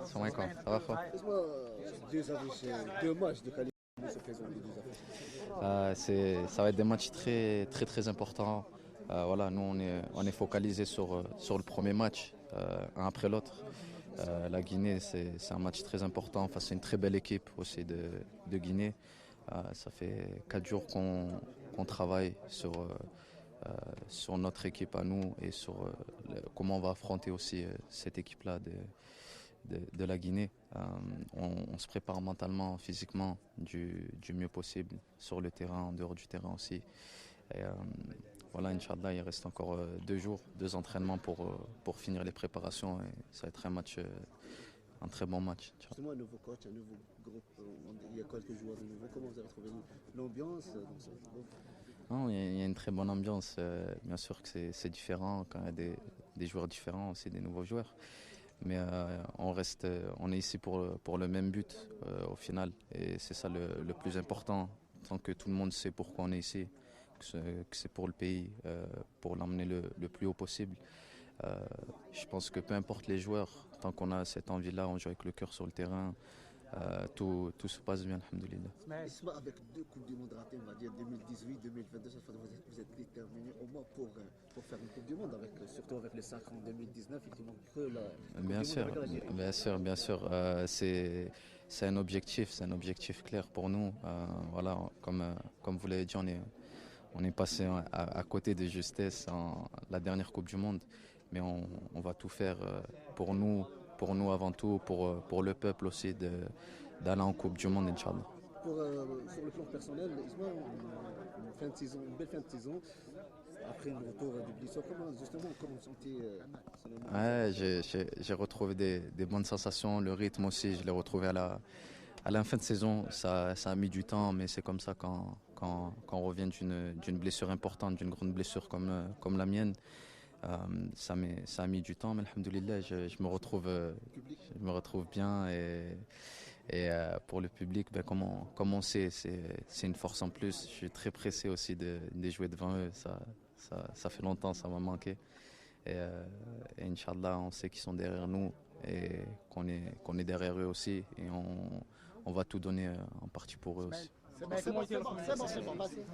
السلام عليكم ça va quoi Deux matchs de qualité de ce présent des deux affiches. Ça va être des matchs très très très importants. Voilà, nous on est focalisé sur le premier match, un après l'autre. La Guinée, c'est un match très important face à une très belle équipe aussi de Guinée. Ça fait 4 jours qu'on travaille sur notre équipe à nous et sur comment on va affronter aussi cette équipe-là de la Guinée. On se prépare mentalement, physiquement du mieux possible sur le terrain, en dehors du terrain aussi. Et, voilà, Inch'Allah, il reste encore 2 jours, 2 entraînements pour finir les préparations et ça va être un très bon match. Justement, un nouveau coach, un nouveau groupe, il y a quelques joueurs de nouveau. Comment vous avez trouvé l'ambiance dans ce groupe? Non, il y a une très bonne ambiance. Bien sûr que c'est différent quand il y a des joueurs différents, aussi des nouveaux joueurs. Mais on est ici pour le même but au final. Et c'est ça le plus important. Tant que tout le monde sait pourquoi on est ici, que c'est pour le pays, pour l'emmener le plus haut possible. Je pense que peu importe les joueurs, tant qu'on a cette envie-là, on joue avec le cœur sur le terrain, tout se passe bien, alhamdoulilah. Isma, avec deux Coupes du Monde ratées, on va dire 2018, 2022, vous êtes déterminé au moins pour faire une Coupe du Monde, surtout avec le sacre en 2019, il manque que la Coupe Bien du Monde sûr, avec l'Algérie. bien sûr, bien sûr. C'est un objectif clair pour nous. Voilà, comme vous l'avez dit, on est passé à côté de justesse en la dernière Coupe du Monde, mais on va tout faire pour nous avant tout, pour le peuple aussi d'aller en Coupe du Monde, Inch'Allah. Sur le plan personnel, Isma, une belle fin de saison, après le retour du blessure, comment vous sentez ce moment? Ouais, j'ai retrouvé des bonnes sensations, le rythme aussi, je l'ai retrouvé à la fin de saison. Ça a mis du temps, mais c'est comme ça quand on revient d'une blessure importante, d'une grande blessure comme la mienne. Ça a mis du temps, mais alhamdoulilah, je me retrouve bien et pour le public, ben, comme on sait, c'est une force en plus. Je suis très pressé aussi de jouer devant eux. Ça fait longtemps, ça m'a manqué. Et Inch'Allah, on sait qu'ils sont derrière nous et qu'on est derrière eux aussi. Et on va tout donner en partie pour eux aussi. C'est bon, c'est bon, c'est bon, c'est bon.